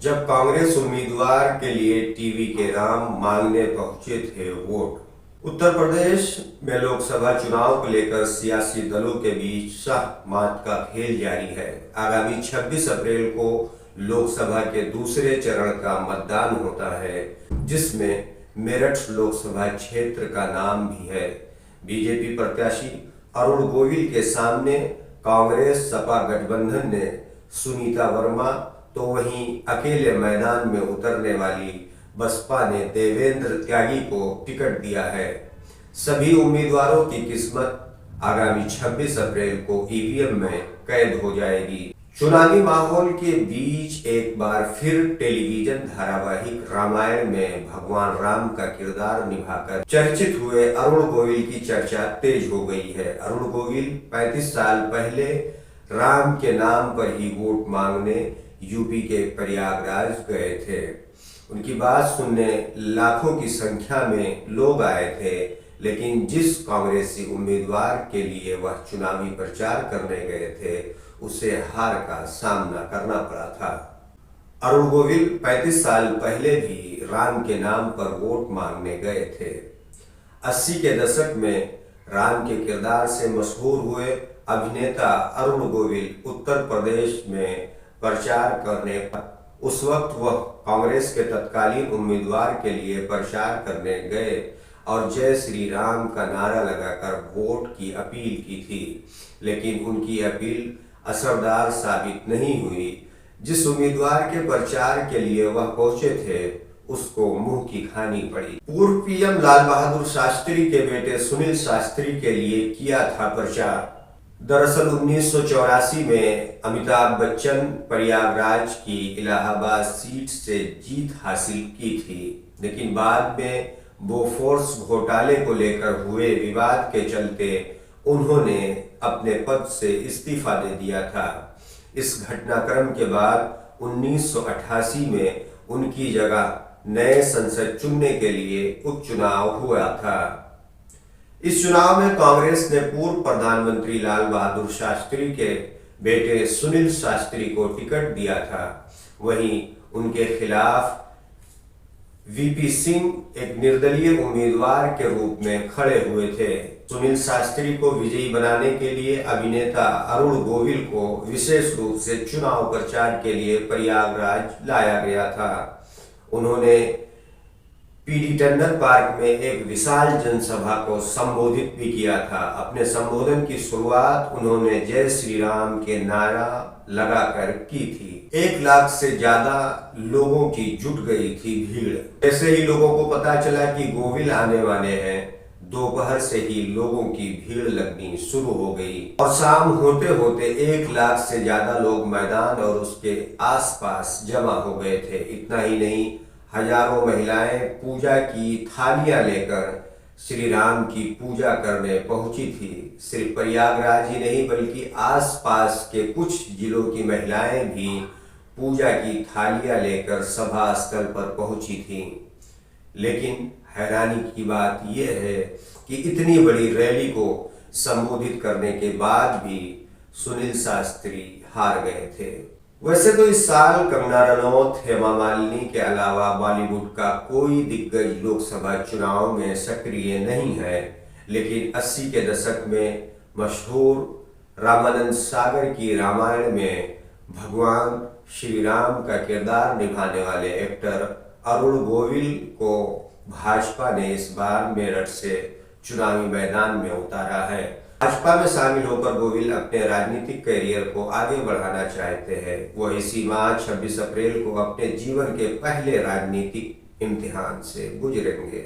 जब कांग्रेस उम्मीदवार के लिए टीवी के राम मांगने पहुंचे थे वोट। उत्तर प्रदेश में लोकसभा चुनाव को लेकर सियासी दलों के बीच शाह मात का खेल जारी है। आगामी 26 अप्रैल को लोकसभा के दूसरे चरण का मतदान होता है, जिसमें मेरठ लोकसभा क्षेत्र का नाम भी है। बीजेपी प्रत्याशी अरुण गोविल के सामने कांग्रेस सपा गठबंधन ने सुनीता वर्मा, तो वहीं अकेले मैदान में उतरने वाली बसपा ने देवेंद्र त्यागी को टिकट दिया है। सभी उम्मीदवारों की किस्मत आगामी 26 अप्रैल को ईवीएम में कैद हो जाएगी। चुनावी माहौल के बीच एक बार फिर टेलीविजन धारावाहिक रामायण में भगवान राम का किरदार निभाकर चर्चित हुए अरुण गोविल की चर्चा तेज हो गई है। अरुण गोविल 35 साल पहले राम के नाम पर ही वोट मांगने यूपी के प्रयागराज गए थे। उनकी बात सुनने लाखों की संख्या में लोग आए थे, लेकिन जिस कांग्रेसी उम्मीदवार के लिए वह चुनावी प्रचार करने गए थे, उसे हार का सामना करना पड़ा था। अरुण गोविल 35 साल पहले भी राम के नाम पर वोट मांगने गए थे। 80 के दशक में राम के किरदार से मशहूर हुए अभिनेता अरुण गोविल उत्तर प्रदेश में प्रचार करने पर उस वक्त वह कांग्रेस के तत्कालीन उम्मीदवार के लिए प्रचार करने गए और जय श्री राम का नारा लगाकर वोट की अपील की थी, लेकिन उनकी अपील असरदार साबित नहीं हुई। जिस उम्मीदवार के प्रचार के लिए वह पहुंचे थे, उसको मुंह की खानी पड़ी। पूर्व पीएम लाल बहादुर शास्त्री के बेटे सुनील शास्त्री के लिए किया था प्रचार। दरअसल 1984 में अमिताभ बच्चन प्रयागराज की इलाहाबाद सीट से जीत हासिल की थी, लेकिन बाद में बोफोर्स घोटाले को लेकर हुए विवाद के चलते उन्होंने अपने पद से इस्तीफा दे दिया था। इस घटनाक्रम के बाद 1988 में उनकी जगह नए संसद चुनने के लिए उपचुनाव हुआ था। इस चुनाव में कांग्रेस ने पूर्व प्रधानमंत्री लाल बहादुर शास्त्री के बेटे सुनील शास्त्री को टिकट दिया था। वहीं उनके खिलाफ वीपी सिंह एक निर्दलीय उम्मीदवार के रूप में खड़े हुए थे। सुनील शास्त्री को विजयी बनाने के लिए अभिनेता अरुण गोविल को विशेष रूप से चुनाव प्रचार के लिए प्रयागराज लाया गया था। उन्होंने पीडी टंडन पार्क में एक विशाल जनसभा को संबोधित भी किया था। अपने संबोधन की शुरुआत उन्होंने जय श्री राम के नारा लगाकर की थी। 1 लाख से ज्यादा लोगों की जुट गई थी भीड़। जैसे ही लोगों को पता चला कि गोविल आने वाले हैं, दोपहर से ही लोगों की भीड़ लगनी शुरू हो गई और शाम होते होते 1 लाख से ज्यादा लोग मैदान और उसके आसपास जमा हो गए थे। इतना ही नहीं, हजारों महिलाएं पूजा की थालियां लेकर श्री राम की पूजा करने पहुंची थी। सिर्फ प्रयागराज ही नहीं, बल्कि आसपास के कुछ जिलों की महिलाएं भी पूजा की थालियां लेकर सभा स्थल पर पहुंची थी। लेकिन हैरानी की बात यह है कि इतनी बड़ी रैली को संबोधित करने के बाद भी सुनील शास्त्री हार गए थे। वैसे तो इस साल कंगना रनौत, हेमा मालिनी के अलावा बॉलीवुड का कोई दिग्गज लोकसभा चुनाव में सक्रिय नहीं है, लेकिन 80 के दशक में मशहूर रामानंद सागर की रामायण में भगवान श्री राम का किरदार निभाने वाले एक्टर अरुण गोविल को भाजपा ने इस बार मेरठ से चुनावी मैदान में उतारा है। भाजपा में शामिल होकर गोविल अपने राजनीतिक करियर को आगे बढ़ाना चाहते हैं। वो इसी माह 26 अप्रैल को अपने जीवन के पहले राजनीतिक इम्तिहान से गुजरेंगे।